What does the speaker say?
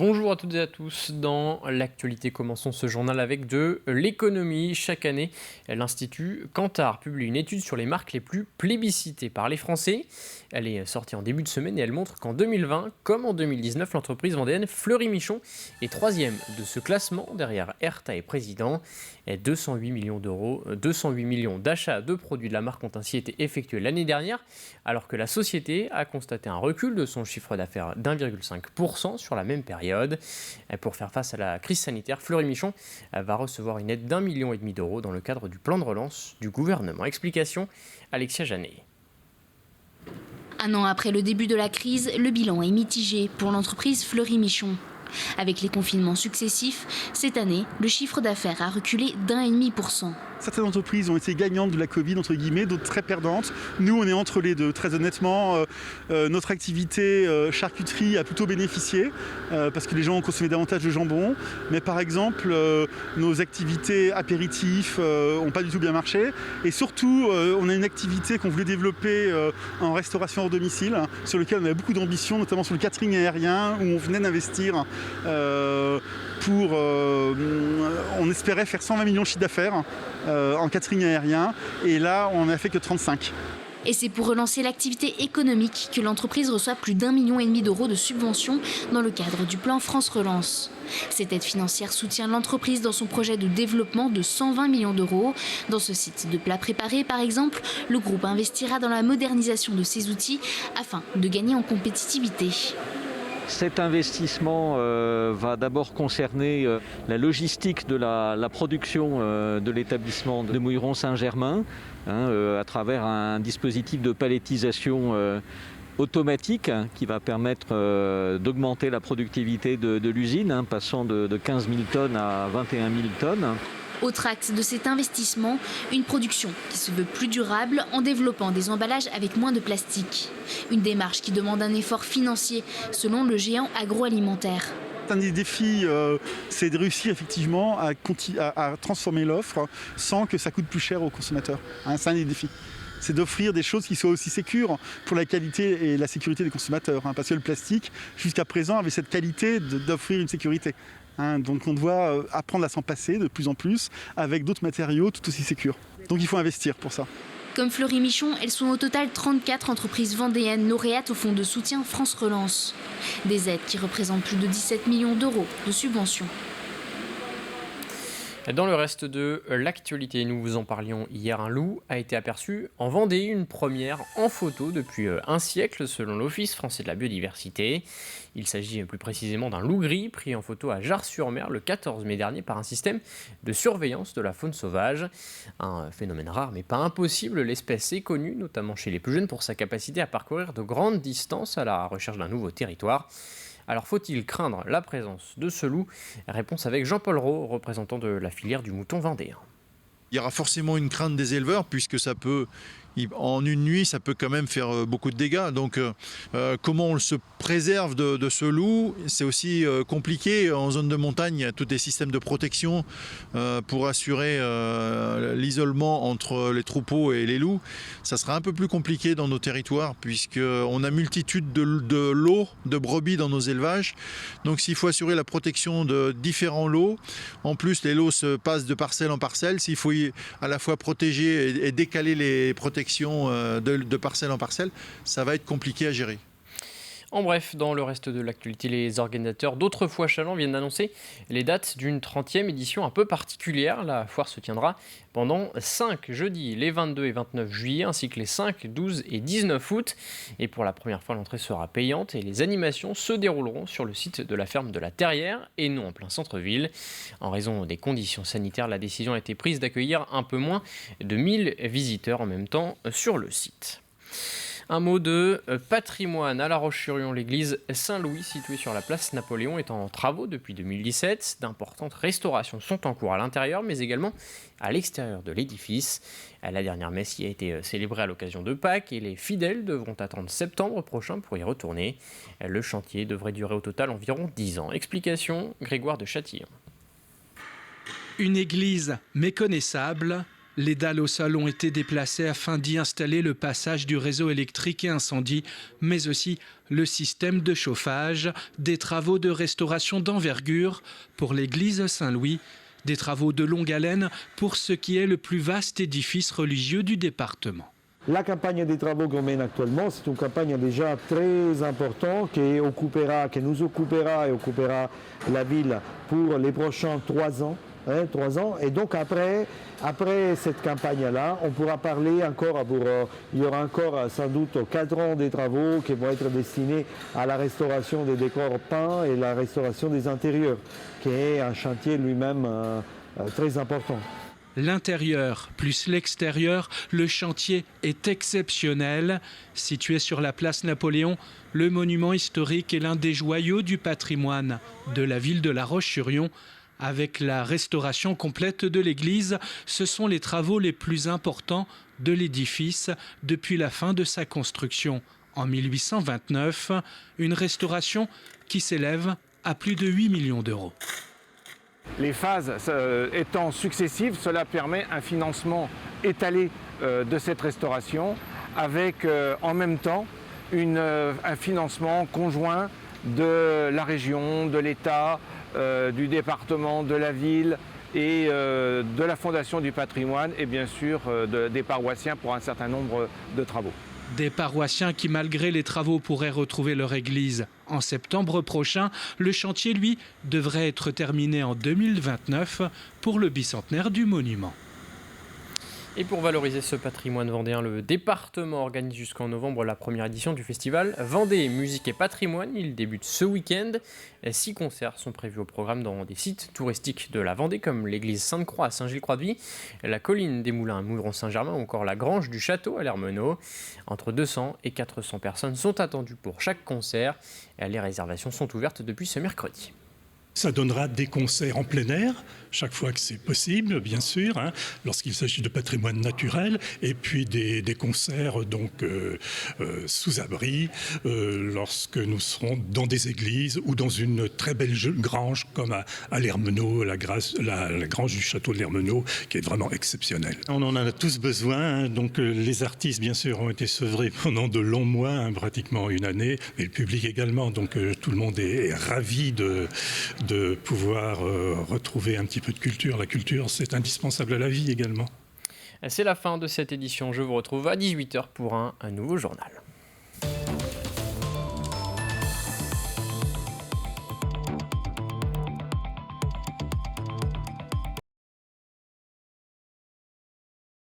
Bonjour à toutes et à tous. Dans l'actualité, commençons ce journal avec de l'économie. Chaque année, l'Institut Kantar publie une étude sur les marques les plus plébiscitées par les Français. Elle est sortie en début de semaine et elle montre qu'en 2020, comme en 2019, l'entreprise vendéenne Fleury-Michon est troisième de ce classement derrière Erta et Président. 208 millions d'achats de produits de la marque ont ainsi été effectués l'année dernière, alors que la société a constaté un recul de son chiffre d'affaires d'1,5% sur la même période. Pour faire face à la crise sanitaire, Fleury-Michon va recevoir une aide d'1,5 million d'euros dans le cadre du plan de relance du gouvernement. Explication, Alexia Janet. Un an après le début de la crise, le bilan est mitigé pour l'entreprise Fleury-Michon. Avec les confinements successifs, cette année, le chiffre d'affaires a reculé d'1,5%. Certaines entreprises ont été gagnantes de la Covid, entre guillemets, d'autres très perdantes. Nous, on est entre les deux. Très honnêtement, notre activité charcuterie a plutôt bénéficié parce que les gens ont consommé davantage de jambon. Mais par exemple, nos activités apéritifs n'ont pas du tout bien marché. Et surtout, on a une activité qu'on voulait développer en restauration hors domicile, sur lequel on avait beaucoup d'ambition, notamment sur le catering aérien, où on venait d'investir on espérait faire 120 millions de chiffre d'affaires en catering aérien, et là on n'a fait que 35. Et c'est pour relancer l'activité économique que l'entreprise reçoit plus d'1,5 million d'euros de subventions dans le cadre du plan France Relance. Cette aide financière soutient l'entreprise dans son projet de développement de 120 millions d'euros. Dans ce site de plats préparés, par exemple, le groupe investira dans la modernisation de ses outils afin de gagner en compétitivité. Cet investissement va d'abord concerner la logistique de la production de l'établissement de Mouilleron-Saint-Germain à travers un dispositif de palettisation automatique qui va permettre d'augmenter la productivité de l'usine, passant de 15 000 tonnes à 21 000 tonnes. Autre axe de cet investissement, une production qui se veut plus durable en développant des emballages avec moins de plastique. Une démarche qui demande un effort financier, selon le géant agroalimentaire. Un des défis, c'est de réussir effectivement à transformer l'offre sans que ça coûte plus cher aux consommateurs. C'est un des défis. C'est d'offrir des choses qui soient aussi sécures pour la qualité et la sécurité des consommateurs. Parce que le plastique, jusqu'à présent, avait cette qualité d'offrir une sécurité. Donc on doit apprendre à s'en passer de plus en plus avec d'autres matériaux tout aussi sécurs. Donc il faut investir pour ça. Comme Fleury-Michon, elles sont au total 34 entreprises vendéennes lauréates au fonds de soutien France Relance. Des aides qui représentent plus de 17 millions d'euros de subventions. Dans le reste de l'actualité, nous vous en parlions hier, un loup a été aperçu en Vendée, une première en photo depuis un siècle selon l'Office français de la biodiversité. Il s'agit plus précisément d'un loup gris pris en photo à Jars-sur-Mer le 14 mai dernier par un système de surveillance de la faune sauvage. Un phénomène rare mais pas impossible, l'espèce est connue notamment chez les plus jeunes pour sa capacité à parcourir de grandes distances à la recherche d'un nouveau territoire. Alors faut-il craindre la présence de ce loup ? Réponse avec Jean-Paul Rowe, représentant de la filière du mouton vendéen. Il y aura forcément une crainte des éleveurs puisque ça peut, en une nuit, ça peut quand même faire beaucoup de dégâts. Donc comment on se préserve de ce loup ? C'est aussi compliqué. En zone de montagne, il y a tous des systèmes de protection pour assurer l'isolement entre les troupeaux et les loups. Ça sera un peu plus compliqué dans nos territoires puisqu'on a multitude de lots de brebis dans nos élevages. Donc s'il faut assurer la protection de différents lots, en plus les lots se passent de parcelle en parcelle, s'il faut à la fois protéger et décaler les protections de parcelle en parcelle, ça va être compliqué à gérer. En bref, dans le reste de l'actualité, les organisateurs d'Autrefois Challans viennent d'annoncer les dates d'une 30e édition un peu particulière. La foire se tiendra pendant 5 jeudis, les 22 et 29 juillet, ainsi que les 5, 12 et 19 août. Et pour la première fois, l'entrée sera payante et les animations se dérouleront sur le site de la ferme de la Terrière et non en plein centre-ville. En raison des conditions sanitaires, la décision a été prise d'accueillir un peu moins de 1000 visiteurs en même temps sur le site. Un mot de patrimoine. À La Roche-sur-Yon, l'église Saint-Louis, située sur la place Napoléon, est en travaux depuis 2017. D'importantes restaurations sont en cours à l'intérieur, mais également à l'extérieur de l'édifice. La dernière messe y a été célébrée à l'occasion de Pâques et les fidèles devront attendre septembre prochain pour y retourner. Le chantier devrait durer au total environ 10 ans. Explication, Grégoire de Châtillon. Une église méconnaissable, Les dalles au sol ont été déplacées afin d'y installer le passage du réseau électrique et incendie, mais aussi le système de chauffage, des travaux de restauration d'envergure pour l'église Saint-Louis, des travaux de longue haleine pour ce qui est le plus vaste édifice religieux du département. La campagne des travaux qu'on mène actuellement, c'est une campagne déjà très importante qui nous occupera et occupera la ville pour les prochains 3 ans. 3 ans. Et donc après cette campagne-là, on pourra parler encore, il y aura encore sans doute 4 ans des travaux qui vont être destinés à la restauration des décors peints et la restauration des intérieurs, qui est un chantier lui-même très important. L'intérieur plus l'extérieur, le chantier est exceptionnel. Situé sur la place Napoléon, le monument historique est l'un des joyaux du patrimoine de la ville de La Roche-sur-Yon. Avec la restauration complète de l'église, ce sont les travaux les plus importants de l'édifice depuis la fin de sa construction en 1829. Une restauration qui s'élève à plus de 8 millions d'euros. Les phases étant successives, cela permet un financement étalé de cette restauration avec en même temps un financement conjoint de la région, de l'État, du département, de la ville et de la Fondation du patrimoine et bien sûr des paroissiens pour un certain nombre de travaux. Des paroissiens qui, malgré les travaux, pourraient retrouver leur église en septembre prochain. Le chantier, lui, devrait être terminé en 2029 pour le bicentenaire du monument. Et pour valoriser ce patrimoine vendéen, le département organise jusqu'en novembre la première édition du festival Vendée Musique et Patrimoine. Il débute ce week-end. 6 concerts sont prévus au programme dans des sites touristiques de la Vendée, comme l'église Sainte-Croix à Saint-Gilles-Croix-de-Vie, la colline des Moulins à Mouilleron-Saint-Germain ou encore la grange du château à l'Hermenot. Entre 200 et 400 personnes sont attendues pour chaque concert. Les réservations sont ouvertes depuis ce mercredi. Ça donnera des concerts en plein air, chaque fois que c'est possible, bien sûr, lorsqu'il s'agit de patrimoine naturel, et puis des concerts donc sous abri, lorsque nous serons dans des églises ou dans une très belle grange comme à l'Hermenot, la grange du château de l'Hermenot, qui est vraiment exceptionnelle. On en a tous besoin, donc les artistes, bien sûr, ont été sevrés pendant de longs mois, pratiquement une année, et le public également, donc tout le monde est ravi de pouvoir retrouver un petit peu de culture. La culture, c'est indispensable à la vie également. C'est la fin de cette édition. Je vous retrouve à 18h pour un nouveau journal.